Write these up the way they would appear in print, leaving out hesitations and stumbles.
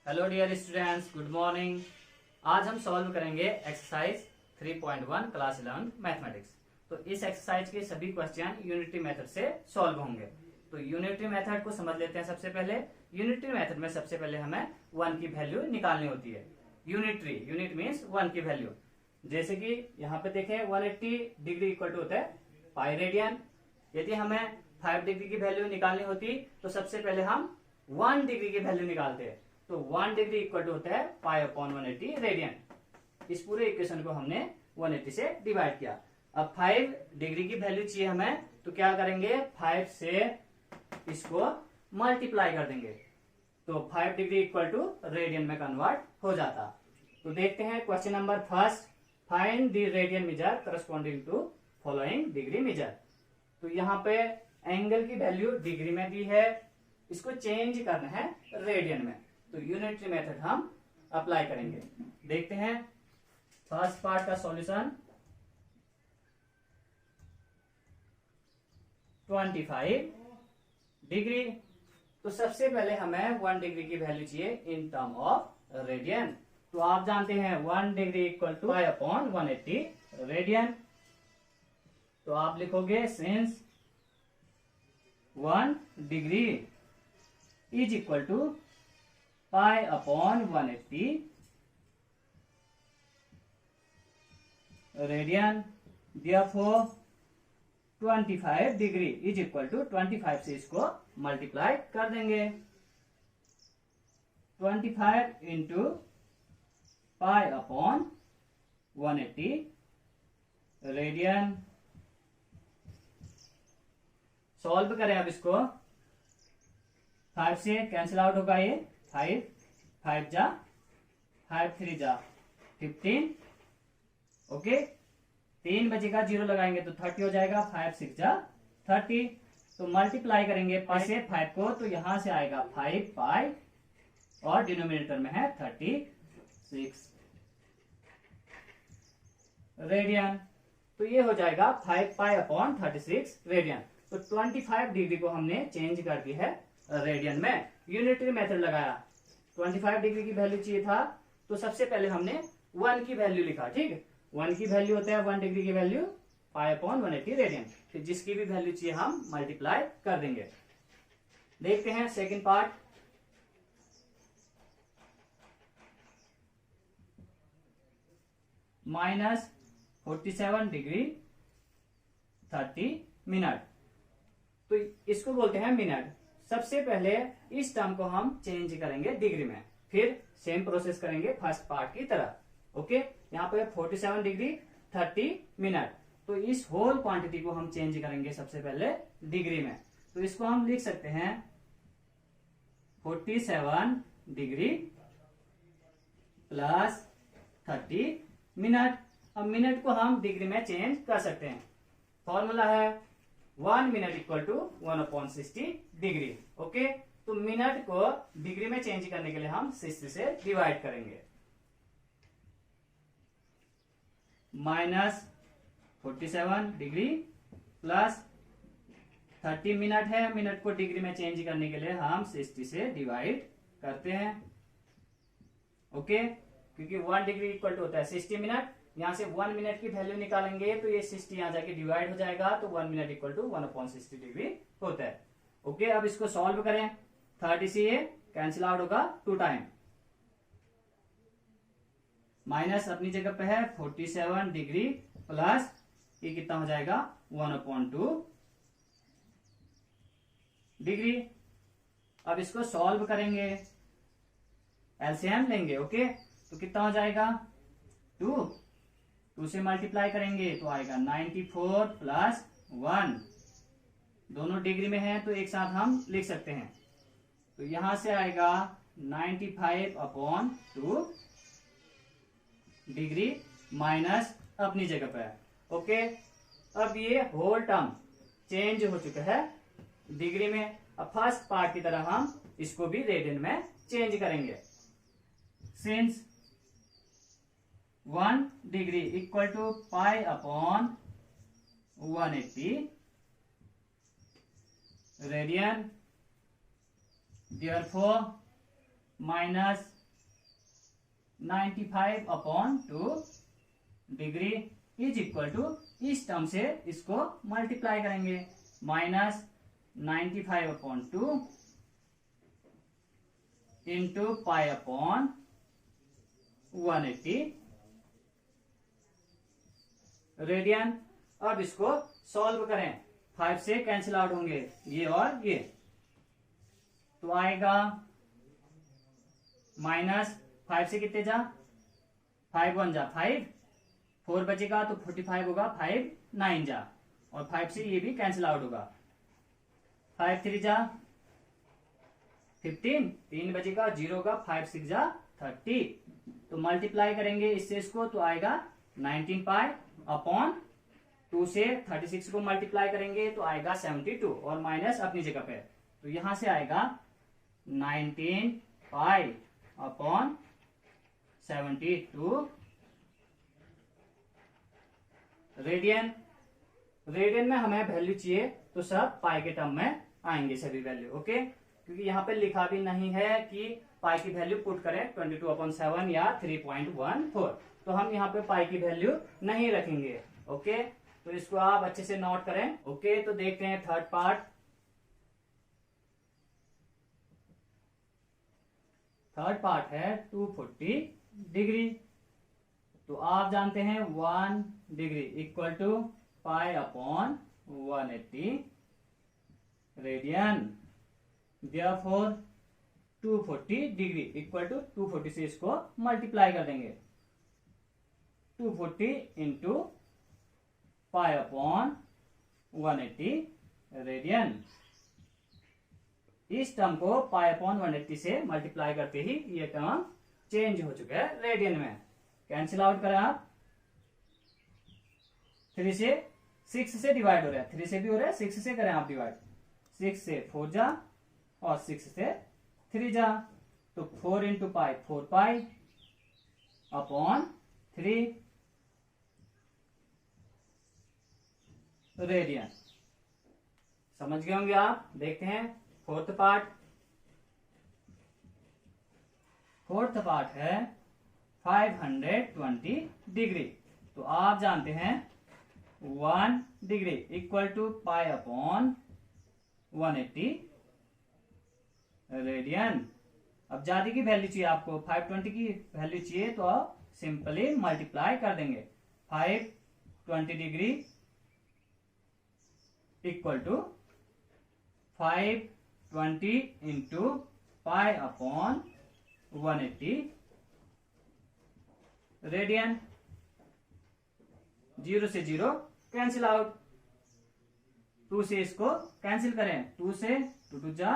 Hello dear students, good morning. आज हम solve करेंगे एक्सरसाइज 3.1 क्लास 11 मैथमेटिक्स। तो इस एक्सरसाइज के सभी क्वेश्चन यूनिटरी मेथड से सॉल्व होंगे। तो यूनिटरी मेथड को समझ लेते हैं। सबसे पहले यूनिटरी मेथड में सबसे पहले हमें 1 की वैल्यू निकालनी होती है। यूनिट मीन्स 1 की वैल्यू। जैसे कि यहाँ पे देखें 180 डिग्री इक्वल टू होता है पाई रेडियन। यदि हमें 5 डिग्री की वैल्यू निकालनी होती तो सबसे पहले हम 1 डिग्री की वैल्यू निकालते हैं। तो 1 डिग्री इक्वल टू होता है पाई अपॉन 180 रेडियन। इस पूरे इक्वेशन को हमने 180 से डिवाइड किया। अब 5 डिग्री की वैल्यू चाहिए हमें, तो क्या करेंगे 5 से इसको मल्टीप्लाई कर देंगे। तो 5 डिग्री इक्वल टू रेडियन में कन्वर्ट हो जाता। तो देखते हैं question number first, find the radian measure corresponding to following degree measure. तो यहाँ पे एंगल की वैल्यू डिग्री में दी है, इसको चेंज करना है रेडियन में। तो यूनिटरी मेथड हम अप्लाई करेंगे। देखते हैं फर्स्ट पार्ट का सॉल्यूशन। 25 डिग्री। तो सबसे पहले हमें 1 डिग्री की वैल्यू चाहिए इन टर्म ऑफ रेडियन। तो आप जानते हैं 1 degree equal to pi upon 180 radian. तो आप लिखोगे since 1 degree is equal to pi upon 180 radian, therefore 25 degree is equal to 25 से इसको मल्टीप्लाई कर देंगे। 25 into pi upon 180 radian. Solve करें अब इसको। 5 से कैंसिल आउट होगा ये 5 5 जा 5 3 जा 15। ओके, 3 बचेगा, 0 लगाएंगे तो 30 हो जाएगा। 5 6 जा 30। तो मल्टीप्लाई करेंगे पाई से 5 को, तो यहां से आएगा 5 पाई और डिनोमिनेटर में है 36 रेडियन। तो ये हो जाएगा 5 पाई अपॉन 36 रेडियन। तो 25 डिग्री को हमने चेंज कर दी है रेडियन में। यूनिटरी मेथड लगाया, 25 डिग्री की वैल्यू चाहिए था, तो सबसे पहले हमने 1 की वैल्यू लिखा। ठीक है, 1 की वैल्यू होता है 1 डिग्री की वैल्यू पाई अपॉन 180 रेडियन। फिर जिसकी भी वैल्यू चाहिए हम मल्टीप्लाई कर देंगे। देखते हैं सेकंड पार्ट। -47 degree 30 minute. तो इसको बोलते हैं मिनट। सबसे पहले इस टर्म को हम चेंज करेंगे डिग्री में, फिर सेम प्रोसेस करेंगे फर्स्ट पार्ट की तरह। ओके, यहाँ पे 47 डिग्री 30 मिनट। तो इस होल क्वांटिटी को हम चेंज करेंगे सबसे पहले डिग्री में। तो इसको हम लिख सकते हैं 47 डिग्री प्लस 30 मिनट। अब मिनट को हम डिग्री में चेंज कर सकते हैं। फॉर्मूला है 1 minute equal to 1/60 degree. Okay, तो मिनट को डिग्री में चेंज करने के लिए हम 60 से डिवाइड करेंगे। -47 डिग्री प्लस 30 मिनट है। मिनट को डिग्री में चेंज करने के लिए हम 60 से डिवाइड करते हैं। ओके, क्योंकि 1 डिग्री इक्वल टू होता है 60 मिनट। यहां से 1 मिनट की वैल्यू निकालेंगे तो ये 60 यहां जाके डिवाइड हो जाएगा, तो 1 मिनट इक्वल टू 1/60 डिग्री होता है। ओके, अब इसको सॉल्व करें। 30 से ये कैंसिल आउट होगा 2 टाइम। माइनस अपनी जगह पे है 47 डिग्री प्लस ये कितना हो जाएगा 1/2 डिग्री। अब इसको सॉल्व करेंगे, एलसीएम लेंगे। ओके, तो कितना हो जाएगा 2 से मल्टीप्लाई करेंगे तो आएगा 94 प्लस 1। दोनों डिग्री में है तो एक साथ हम लिख सकते हैं। तो यहां से आएगा 95/2 डिग्री माइनस अपनी जगह पर। ओके, अब ये होल टर्म चेंज हो चुका है डिग्री में। अब फर्स्ट पार्ट की तरह हम इसको भी रेडियन में चेंज करेंगे। Since 1 degree equal to pi upon 180 radian, therefore minus 95/2 degree is equal to, इस टर्म से इसको मल्टीप्लाई करेंगे, minus 95/2 into pi upon 180 radian. अब इसको सॉल्व करें, 5 से कैंसिल आउट होंगे ये और ये, तो आएगा माइनस 5 से कितने जा, 5 1 जा 5, 4 बचेगा तो 45 होगा, 5 9 जा, और 5 से ये भी कैंसिल आउट होगा, 5 3 जा 15, 3 बचेगा 0 होगा, 5 6 जा 30, तो मल्टीप्लाई करेंगे इससे इसको, तो आएगा 19 पाई अपॉन 2 से 36 को मल्टीप्लाई करेंगे तो आएगा 72, और माइनस अपनी जगह पे, तो यहां से आएगा 19 पाई अपॉन 72 रेडियन। रेडियन में हमें वैल्यू चाहिए तो सब पाई के टर्म में आएंगे सभी वैल्यू, ओके, क्योंकि यहाँ पे लिखा भी नहीं है कि पाई की वैल्यू पुट करें 22/7 या 3.14, तो हम यहाँ पे पाई की वैल्यू नहीं रखेंगे, ओके, तो इसको आप अच्छे से नोट करें, ओके। तो देखते हैं थर्ड पार्ट। थर्ड पार्ट है 240 डिग्री, तो आप जानते हैं 1 degree equal to pi upon 180 radian, therefore 240 degree equal to 240 से इसको मल्टीप्लाई कर देंगे, 240 इंटू पाई अपॉन 180 रेडियन। इस टर्म को पाई अपॉन 180 से मल्टीप्लाई करते ही ये टर्म चेंज हो चुका है रेडियन में, कैंसिल आउट करें आप, 3 से 6 से डिवाइड हो रहा है, 3 से भी हो रहा है, 6 से करें आप डिवाइड, 6 से 4 जा और 6 से 3 जा, तो 4 into pi 4 pi upon 3 radian. समझ गए होंगे आप। देखते हैं फोर्थ पार्ट। फोर्थ पार्ट है 520 डिग्री, तो आप जानते हैं 1 degree equal to pi upon 180 radian. अब ज्यादा की वैल्यू चाहिए आपको, 520 की वैल्यू चाहिए तो आप सिंपली मल्टीप्लाई कर देंगे, 520 degree equal to 520 into pi upon 180 radian. 0 से 0 कैंसिल आउट, 2 से इसको कैंसिल करें, 2 से 2 2 जा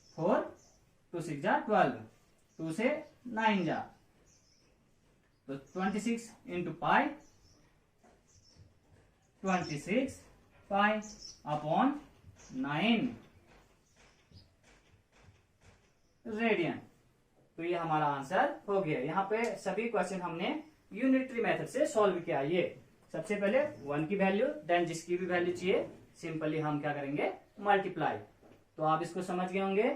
4, 2 6 जा 12, 2 से 9 जा, तो 26 into pi 26 pi upon 9 radian. तो ये हमारा आंसर हो गया। यहाँ पे सभी क्वेश्चन हमने यूनिटरी मेथड से सॉल्व किया। ये सबसे पहले 1 की वैल्यू, देन जिसकी भी वैल्यू चाहिए सिंपली हम क्या करेंगे, मल्टीप्लाई। तो आप इसको समझ गए होंगे,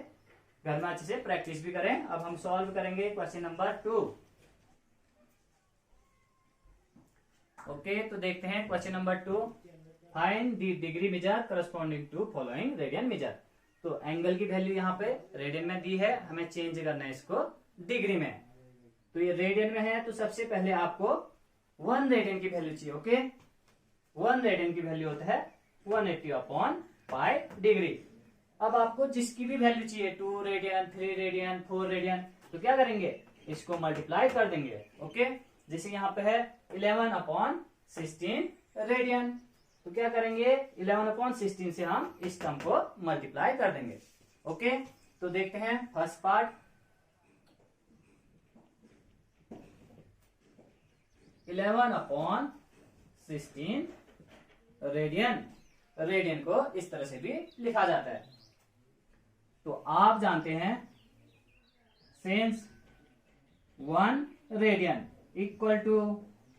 घर में अच्छे से प्रैक्टिस भी करें। अब हम सॉल्व करेंगे क्वेश्चन नंबर 2। ओके, तो देखते हैं question number 2। Find the degree measure corresponding to following radian measure. तो एंगल की वैल्यू यहाँ पे रेडियन में दी है, हमें चेंज करना है इसको डिग्री में। तो ये रेडियन में है, तो सबसे पहले आपको 1 रेडियन की वैल्यू चाहिए। ओके, 1 रेडियन की वैल्यू होता है 180 अपॉन पाई डिग्री। अब आपको जिसकी भी वैल्यू चाहिए, 2 रेडियन, 3 रेडियन, 4 रेडियन, तो क्या करेंगे, इसको मल्टीप्लाई कर देंगे। ओके, जैसे यहाँ पे है 11 अपॉन 16 रेडियन, तो क्या करेंगे, 11 अपॉन 16 से हम इस टर्म को मल्टीप्लाई कर देंगे। ओके, तो देखते हैं first part. 11 upon 16 radian, radian को इस तरह से भी लिखा जाता है। तो आप जानते हैं since 1 radian equal to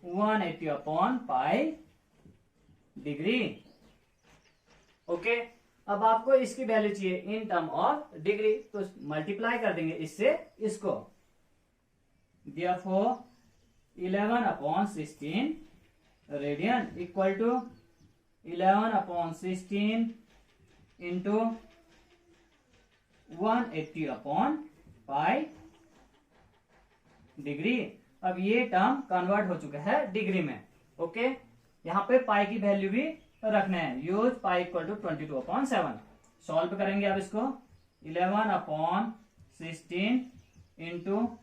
180 upon pi degree. Okay, अब आपको इसकी वैल्यू चाहिए इन टर्म ऑफ डिग्री, तो मल्टीप्लाई कर देंगे इससे इसको। Therefore 11/16 radian equal to 11/16 into 180/पाई डिग्री। अब ये टर्म कन्वर्ट हो चुका है डिग्री में। ओके, यहाँ पे पाई की वैल्यू भी रखना है। Use pi equal to 22/7। Solve करेंगे अब इसको। 11/16 इंटू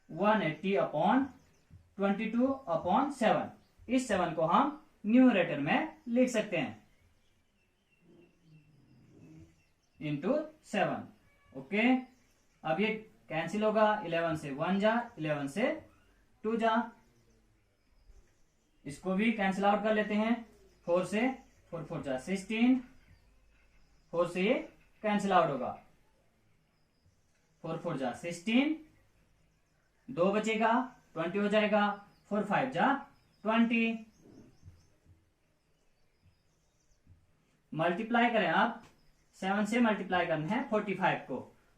180/22/7। इस 7 को हम न्यूमरेटर में लिख सकते हैं इंटू 7। ओके, अब ये कैंसिल होगा। 11 से 1 जा, 11 से 2 जा, इसको भी कैंसिल आउट कर लेते हैं। 4 से 4 4 जा 16, 4 से ये कैंसिल आउट होगा। 4 4 जा 16, 2 बचेगा, 20 हो जाएगा। 4 5 जा 20। मल्टीप्लाई करें आप, 7 से मल्टीप्लाई करना है 45 को,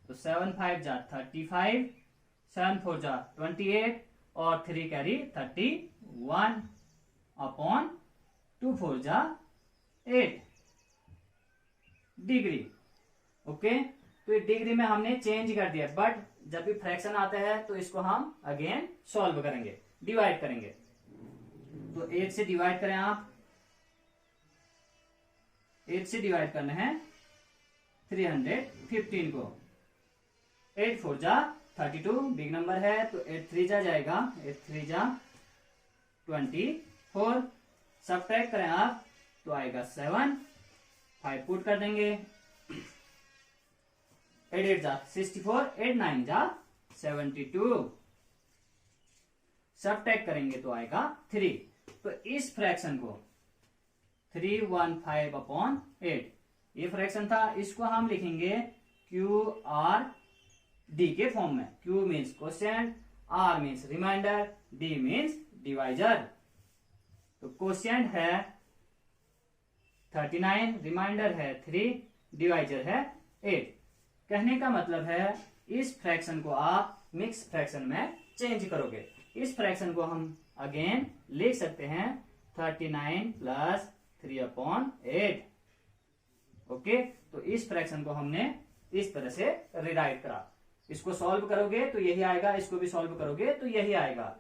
तो 7 5 जा 35, 7 4 जा 28 और 3 कैरी 31/2 4 जा 8 डिग्री। ओके, तो डिग्री में हमने चेंज कर दिया, बट जब भी फ्रैक्शन आता है तो इसको हम अगेन सॉल्व करेंगे, डिवाइड करेंगे। तो 8 से डिवाइड करें आप, 8 से डिवाइड करना है 315 को। 8 4 जा 32, बिग नंबर है तो 8 3 जा जाएगा, 8 3 जा 24। सब्ट्रैक्ट करें आप तो आएगा 7, 5 पुट कर देंगे। 8 8 जा 64, 8 9 जा 72। सब्ट्रैक्ट करेंगे तो आएगा 3। तो इस फ्रैक्शन को 315/8 ये फ्रैक्शन था, इसको हम लिखेंगे QRD के फॉर्म में। Q means quotient, R means remainder, D means divisor. तो क्वोशिएंट है 39, रिमाइंडर है 3, डिवाइजर है 8। कहने का मतलब है इस फ्रैक्शन को आप मिक्स फ्रैक्शन में चेंज करोगे। इस फ्रैक्शन को हम अगेन लिख सकते हैं 39 प्लस 3/8। ओके, तो इस फ्रैक्शन को हमने इस तरह से रिराइट करा। इसको सॉल्व करोगे तो यही आएगा, इसको भी सॉल्व करोगे तो यही आएगा।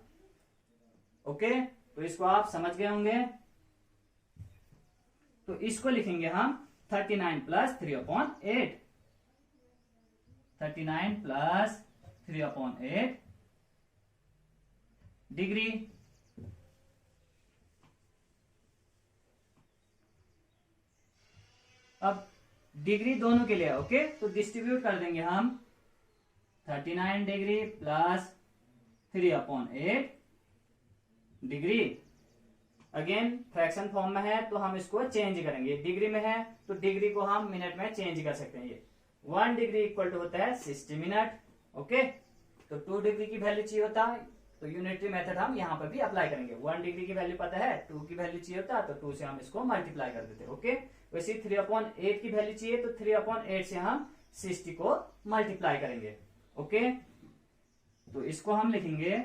ओके, तो इसको आप समझ गए होंगे। तो इसको लिखेंगे हम 39 प्लस 3/8। 39 plus 3/8 degree. अब डिग्री दोनों के लिए, ओके, तो डिस्ट्रीब्यूट कर देंगे हम 39 degree plus 3/8 degree. Again fraction form में है तो हम इसको चेंज करेंगे। डिग्री में है तो डिग्री को हम मिनट में चेंज कर सकते हैं। ये 1 डिग्री इक्वल टू होता है 60 मिनट। ओके, तो 2 डिग्री की वैल्यू चाहिए होता है तो यूनिटरी मेथड हम यहाँ पर भी अप्लाई करेंगे। 1 डिग्री की वैल्यू पता है, 2 की वैल्यू चाहिए होता है तो 2 से हम इसको मल्टीप्लाई कर देते हैं। ओके, वैसे 3/8 की वैल्यू चाहिए तो 3/8 से हम 60 को मल्टीप्लाई करेंगे। ओके, तो इसको हम लिखेंगे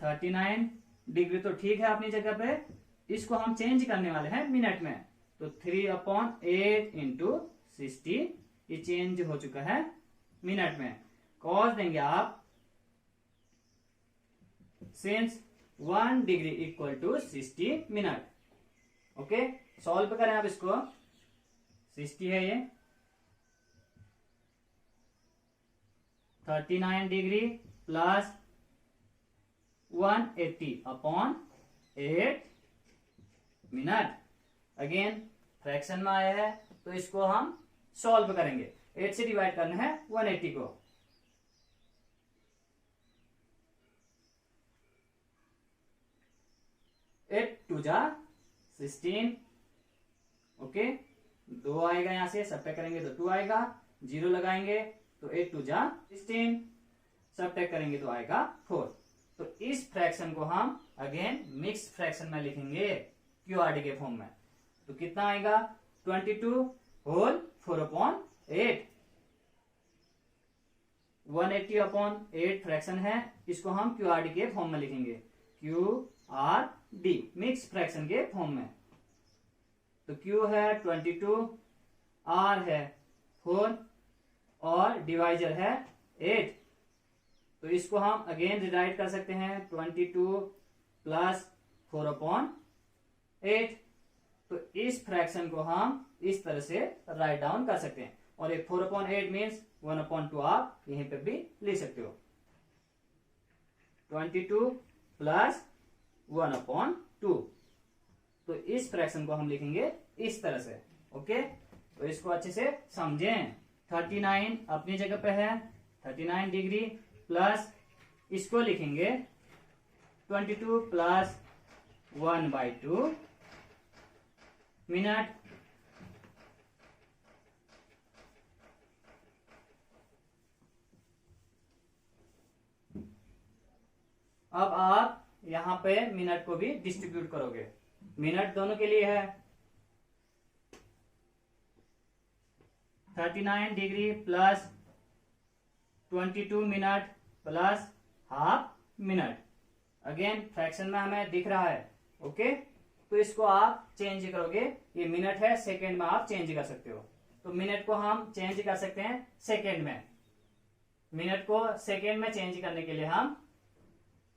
39 डिग्री तो ठीक है अपनी जगह पे, इसको हम चेंज करने वाले हैं मिनट में। तो 3/8 इंटू 60 ये चेंज हो चुका है मिनट में। कॉस देंगे आप since 1 degree equal to 60 minute. Okay, solve करें आप इसको। 60 है ये, 39 degree plus 180/8 minute. Again fraction में आया है तो इसको हम सॉल्व करेंगे। 8 से डिवाइड करना है 180 को। 8 2 जा 16। ओके, 2 आएगा यहां से, सब्ट्रैक्ट करेंगे तो 2 आएगा, 0 लगाएंगे तो 8 2 जा 16, सब्ट्रैक्ट करेंगे तो आएगा 4। तो इस फ्रैक्शन को हम अगेन मिक्स फ्रैक्शन में लिखेंगे QRD के फॉर्म में। तो कितना आएगा 22 होल 4/8। 180/8 फ्रैक्शन है, इसको हम QRD के फॉर्म में लिखेंगे, QRD मिक्स फ्रैक्शन के फॉर्म में। तो Q है 22, R है 4 और डिवाइजर है 8। तो इसको हम अगेन रिराइट कर सकते हैं 22 प्लस 4/8। तो इस फ्रैक्शन को हम इस तरह से राइट डाउन कर सकते हैं, और एक 4/8 मीन्स 1/2 आप यहीं पे भी लिख सकते हो। 22 प्लस 1/2। तो इस फ्रैक्शन को हम लिखेंगे इस तरह से। ओके, तो इसको अच्छे से समझें। 39 अपनी जगह पे है, 39 डिग्री प्लस इसको लिखेंगे 22 प्लस 1/2 मिनट। अब आप यहां पे मिनट को भी डिस्ट्रीब्यूट करोगे, मिनट दोनों के लिए है। 39 degree plus 22 minute plus half minute. Again fraction में हमें दिख रहा है। ओके, तो इसको आप चेंज करोगे, ये मिनट है, सेकेंड में आप चेंज कर सकते हो। तो मिनट को हम चेंज कर सकते हैं सेकेंड में। मिनट को सेकेंड में चेंज करने के लिए हम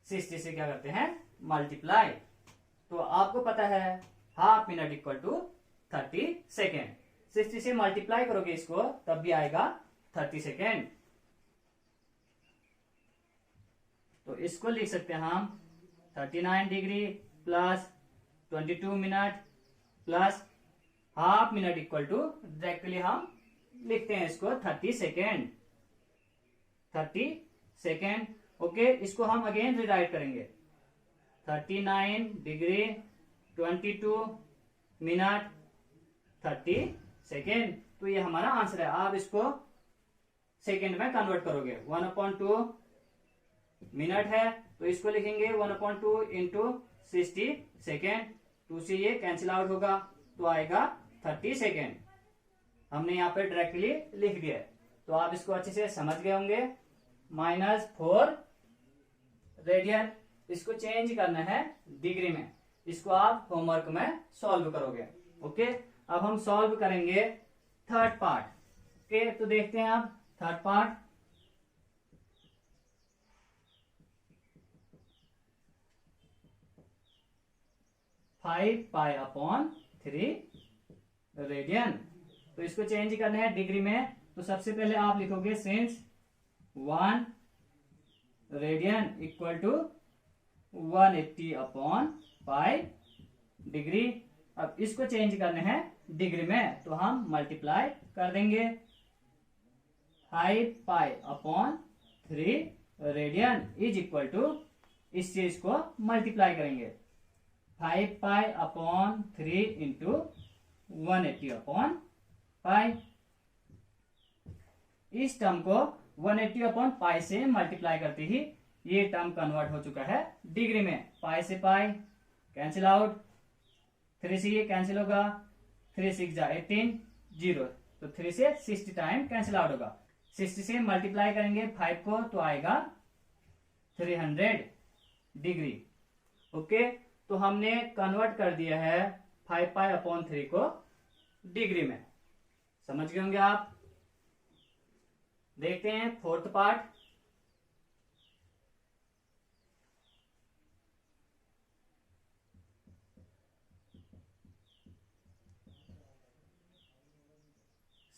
60 से क्या करते हैं, मल्टीप्लाई। तो आपको पता है half minute equal to 30 second. 60 से मल्टीप्लाई करोगे इसको, तब भी आएगा 30 सेकेंड। तो इसको लिख सकते हैं हम 39 degree plus 22 minute plus half minute equal to, directly हम लिखते हैं इसको 30 सेकेंड। 30 सेकेंड। ओके, इसको हम अगेन रिराइट करेंगे 39 डिग्री 22 मिनट 30 सेकेंड। तो ये हमारा आंसर है। आप इसको सेकेंड में कन्वर्ट करोगे, 1/2 मिनट है, तो इसको लिखेंगे 1/2 इंटू 60 सेकेंड। 2 से ये कैंसिल आउट होगा, तो आएगा 30 सेकेंड। हमने यहाँ पे डायरेक्टली लिख दिया। तो आप इसको अच्छे से समझ गए होंगे। -4 रेडियन, इसको चेंज करना है डिग्री में। इसको आप होमवर्क में सॉल्व करोगे। ओके, अब हम सॉल्व करेंगे थर्ड पार्ट। ओके, तो देखते हैं आप third part. Five pi upon 3 radian. तो इसको चेंज करना है डिग्री में। तो सबसे पहले आप लिखोगे since 1 radian equal to 180/5 degree. अब इसको चेंज करना है डिग्री में, तो हम मल्टीप्लाई कर देंगे 5 पाई/3 रेडियन इज इक्वल टू, इससे इसको मल्टीप्लाई करेंगे 5 पाई/3 इंटू 180/5। इस टर्म को 180/पाई से मल्टीप्लाई करते ही ये टर्म कन्वर्ट हो चुका है डिग्री में। पाई से पाई कैंसिल आउट, 3 से ये कैंसिल होगा, 3 6 जा 18 0, तो 3 से 60 टाइम कैंसिल आउट होगा। 60 से मल्टीप्लाई करेंगे 5 को, तो आएगा 300 डिग्री। ओके, तो हमने कन्वर्ट कर दिया है 5 पाई/3 को डिग्री में। समझ गए होंगे आप। देखते हैं फोर्थ पार्ट।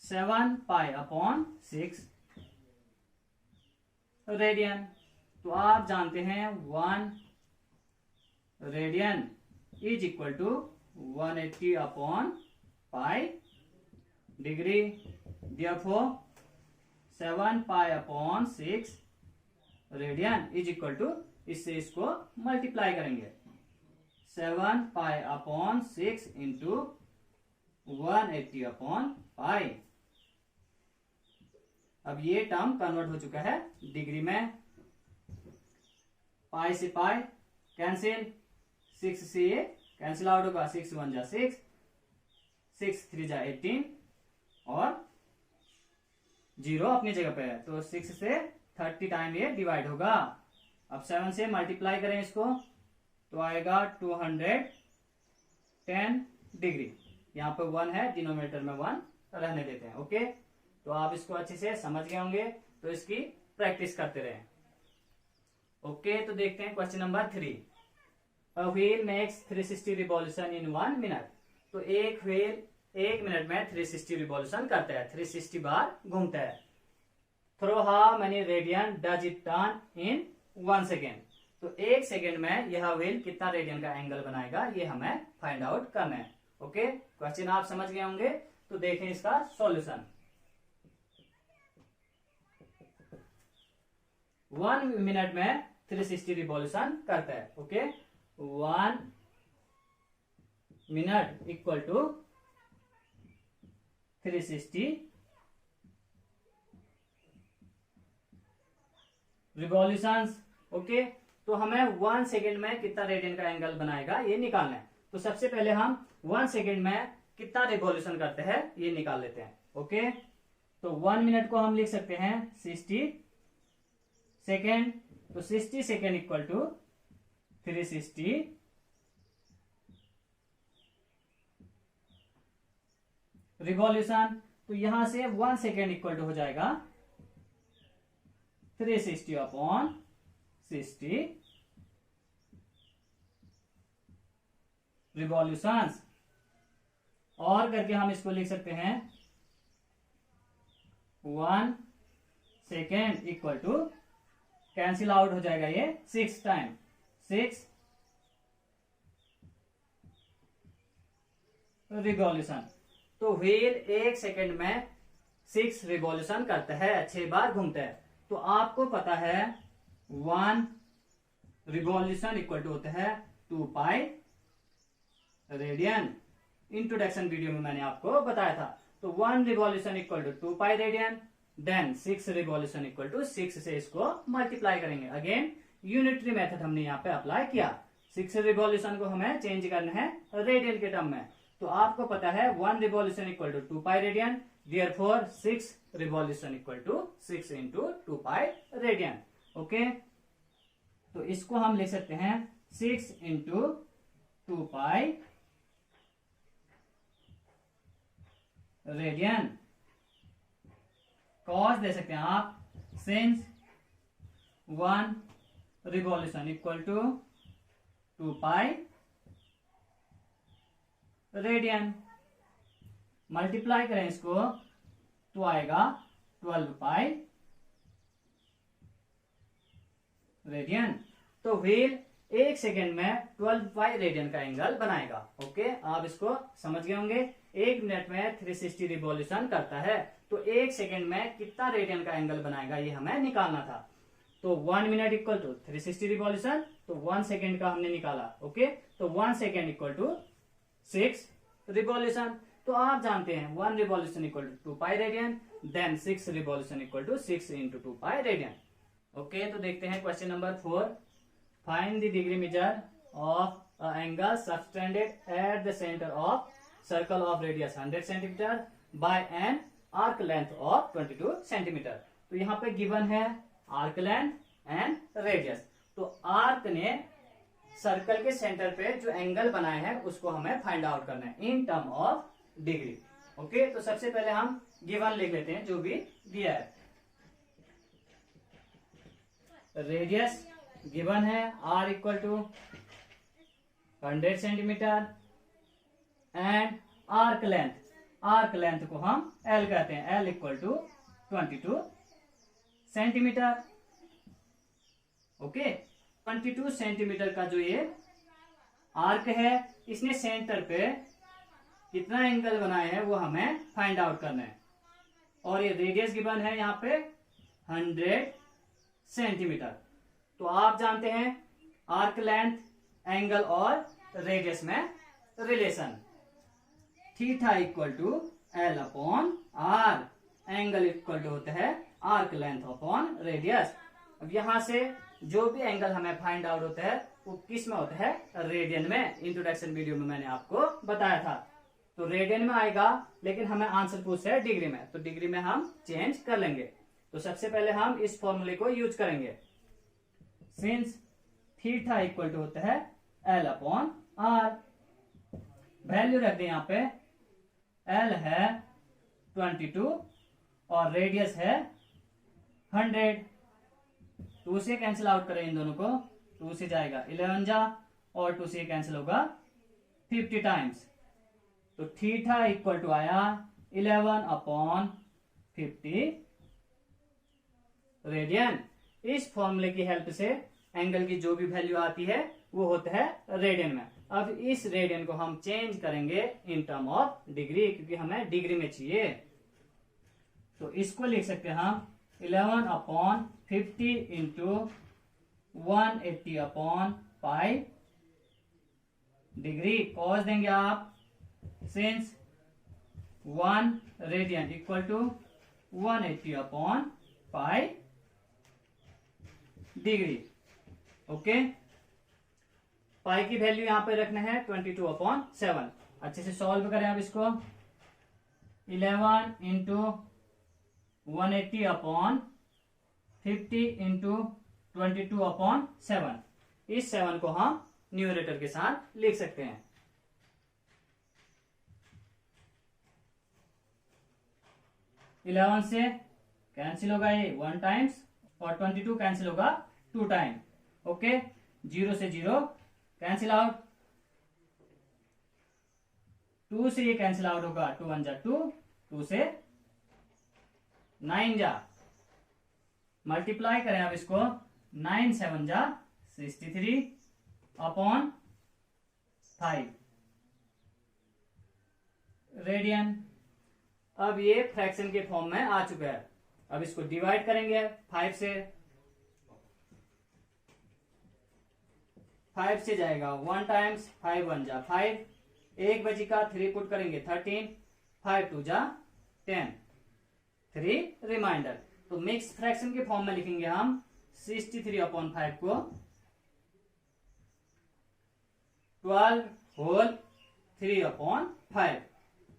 सेवन पाई/6 रेडियन। तो आप जानते हैं 1 रेडियन इज इक्वल टू 180/पाई डिग्री। देयरफॉर 7 पाई/6 रेडियन इज इक्वल टू, इससे इसको मल्टीप्लाई करेंगे 7 पाई/6 इंटू 180/पाई। अब ये टर्म कन्वर्ट हो चुका है डिग्री में। पाई से पाई कैंसिल, 6 से ये कैंसिल आउट होगा, 6 1 जा 6, 6 3 जा 18, और 0 अपनी जगह पे है, तो 6 से 30 टाइम ये डिवाइड होगा। अब 7 से मल्टीप्लाई करें इसको तो आएगा 210 डिग्री। यहाँ पे 1 है, डिनोमिनेटर में 1 रहने देते हैं। ओके, तो आप इसको अच्छे से समझ गए होंगे, तो इसकी प्रैक्टिस करते रहें। ओके, तो देखते हैं question number 3। A wheel makes 360 revolution in 1 minute. तो एक व्हील 1 मिनट में 360 रिवॉल्यूशन करता है, 360 बार घूमता है। Throw how many radian does it turn in 1 second. तो 1 सेकेंड में यह व्हील कितना रेडियन का एंगल बनाएगा, ये हमें फाइंड आउट करना है। ओके, क्वेश्चन आप समझ गए होंगे, तो देखें इसका सॉल्यूशन। 1 मिनट में 360 रिवॉल्यूशन करता है। Okay, 1 minute equal to 360 revolutions. Okay, तो हमें 1 सेकेंड में कितना रेडियन का एंगल बनाएगा ये निकालना है। तो सबसे पहले हम 1 सेकेंड में कितना रिवॉल्यूशन करते हैं ये निकाल लेते हैं। ओके, तो 1 मिनट को हम लिख सकते हैं 60 सेकेंड। तो 60 सेकेंड इक्वल टू 360 रिवॉल्यूशन। तो यहां से 1 सेकेंड इक्वल टू हो जाएगा 360 अपॉन 60 रिवॉल्यूशंस। और करके हम इसको लिख सकते हैं 1 second equal to, cancel out हो जाएगा ये 6 टाइम, 6 रिवॉल्यूशन। तो व्हील 1 सेकेंड में 6 रिवॉल्यूशन करता है, 6 बार घूमता है। तो आपको पता है 1 रिवॉल्यूशन इक्वल टू होता है 2 पाई रेडियन। इंट्रोडक्शन वीडियो में मैंने आपको बताया था। तो 1 revolution equal to 2 pi radian, then 6 revolution equal to 6 से इसको मल्टीप्लाई करेंगे। अगेन यूनिटरी मेथड हमने यहाँ पे अप्लाई किया। 6 रिवॉल्यूशन को हमें चेंज करना है रेडियन के टर्म में। तो आपको पता है 1 revolution equal to 2 pi radian, therefore 6 revolution equal to 6 into 2 pi radian. Okay, तो इसको हम लिख सकते हैं 6 इंटू 2 पाई रेडियन। कॉस दे सकते हैं आप, since 1 revolution equal to 2 pi radian. Multiply करें इसको तो आएगा 12 पाई रेडियन। तो व्हील 1 सेकेंड में 12 पाई रेडियन का एंगल बनाएगा। ओके, आप इसको समझ गए होंगे। 1 मिनट में 360 रिवॉल्यूशन करता है, तो 1 सेकेंड में कितना रेडियन का एंगल बनाएगा ये हमें निकालना था। तो 1 मिनट इक्वल टू 360 रिवॉल्यूशन, तो 1 सेकेंड का हमने निकाला। ओके, तो 1 सेकेंड इक्वल टू 6 रिवॉल्यूशन। तो आप जानते हैं 1 revolution equal to 2 pi radian, then 6 revolution equal to 6 into 2 pi radian. Okay, तो देखते हैं question number 4। Find the degree measure of a angle subtended at the centre of circle of radius 100 centimetre by an arc length of 22 centimetre. तो यहाँ पे given है arc length and radius. तो arc ने circle के centre पे जो angle बनाए हैं उसको हमें फाइंड आउट करना है इन टर्म ऑफ डिग्री। ओके, तो सबसे पहले हम गिवन लिख लेते हैं जो भी दिया है। रेडियस गिवन है r equal to 100 centimetre and arc length को हम l कहते हैं, l equal to 22 centimetre. Okay, 22 centimetre का जो ये आर्क है, इसने सेंटर पे कितना एंगल बनाए हैं वो हमें फाइंड आउट करना है। और ये रेडियस गिवन है यहाँ पे 100 सेंटीमीटर। तो आप जानते हैं आर्क लेंथ, एंगल और रेडियस में relation, theta equal to L upon R, angle equal to होता है आर्क लेंथ अपॉन रेडियस। अब यहां से जो भी एंगल हमें फाइंड आउट होता है वो किस में होता है, रेडियन में। इंट्रोडक्शन वीडियो में मैंने आपको बताया था। तो रेडियन में आएगा, लेकिन हमें आंसर पूछ रहा है डिग्री में, तो डिग्री में हम चेंज कर लेंगे। तो सबसे पहले हम इस फॉर्मूले को यूज करेंगे। सिंस थीटा इक्वल टू होता है L अपॉन R, वैल्यू रख दें यहाँ पे, L है 22 और रेडियस है 100। 2 से कैंसिल आउट करें इन दोनों को, 2 से जाएगा 11 जा, और 2 से कैंसिल होगा 50 टाइम्स। तो थीटा इक्वल टू आया 11 अपॉन 50 रेडियन। इस फॉर्मूले की हेल्प से एंगल की जो भी वैल्यू आती है वो होता है रेडियन में। अब इस रेडियन को हम चेंज करेंगे इन टर्म ऑफ डिग्री, क्योंकि हमें डिग्री में चाहिए। तो इसको लिख सकते हैं हम 11 upon 50 into 180 upon pi degree. कॉस देंगे आप, since 1 radian equal to 180 upon pi degree. Okay, pi की वैल्यू यहां पे रखना है 22 अपॉन 7। अच्छे से सॉल्व करें आप इसको। 11 इंटू 180 अपॉन 50 इंटू 22 अपॉन 7। इस 7 को हम न्यूमरेटर के साथ लिख सकते हैं। इलेवन से कैंसिल होगा ये 1 टाइम्स, और 22 कैंसिल होगा 2 टाइम। ओके, 0 से 0 कैंसिल आउट, 2 से ये कैंसिल आउट होगा, 2 1 जा 2, 2 से 9 जा, मल्टीप्लाई करें आप इसको, 9 7 जा 63 अपॉन 5 रेडियन। अब ये फ्रैक्शन के फॉर्म में आ चुका है। अब इसको डिवाइड करेंगे 5 से, 5 से जाएगा 1 टाइम्स, 5 1 जा 5, 1 बची का 3 पुट करेंगे 13, 5 2 जा 10, 3 रिमाइंडर। तो मिक्स फ्रैक्शन के फॉर्म में लिखेंगे हम 63 अपॉन 5 को 12 होल 3 अपॉन 5।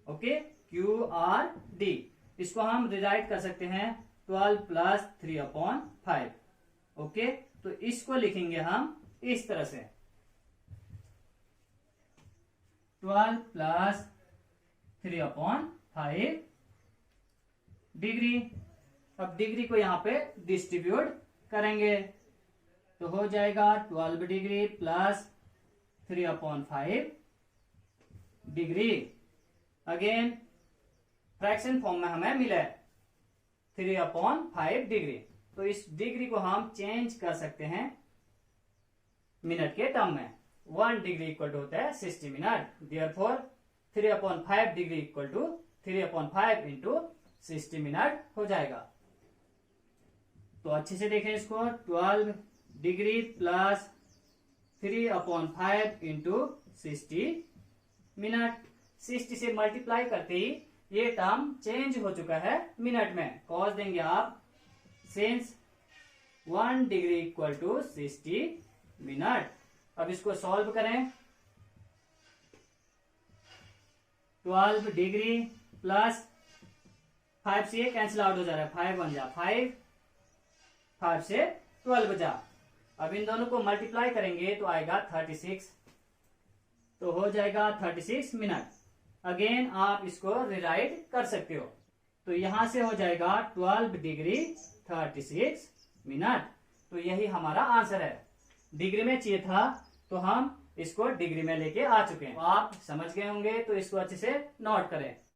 Okay, QRD। इसको हम रिराइट कर सकते हैं 12 प्लस 3 अपॉन 5। ओके, तो इसको लिखेंगे हम इस तरह से, 12 प्लस 3 अपॉन 5 डिग्री। अब डिग्री को यहां पे डिस्ट्रीब्यूट करेंगे, तो हो जाएगा 12 degree plus 3 upon 5 degree. Again fraction form में हमें मिला है 3 अपॉन 5 डिग्री। तो इस डिग्री को हम चेंज कर सकते हैं मिनट के टर्म में। 1 डिग्री इक्वल टू होता है 60 minute, therefore 3 upon 5 degree equal to 3 upon 5 into 60 minute हो जाएगा। तो अच्छे से देखें इसको, 12 degree plus 3 upon 5 into 60 minute. 60 से मल्टीप्लाई करते ही ये टर्म चेंज हो चुका है मिनट में। कॉस देंगे आप, since 1 degree equal to 60 minute. अब इसको सॉल्व करें, 12 डिग्री प्लस 5 से कैंसिल आउट हो जा रहा है, 5 1 जा 5, 5 से 12 बचा। अब इन दोनों को मल्टीप्लाई करेंगे तो आएगा 36, तो हो जाएगा 36 मिनट। अगेन आप इसको रिराइट कर सकते हो, तो यहां से हो जाएगा 12 डिग्री 36 मिनट। तो यही हमारा आंसर है। डिग्री में चाहिए था तो हम इसको डिग्री में लेके आ चुके हैं। तो आप समझ गए होंगे, तो इसको अच्छे से नोट करें।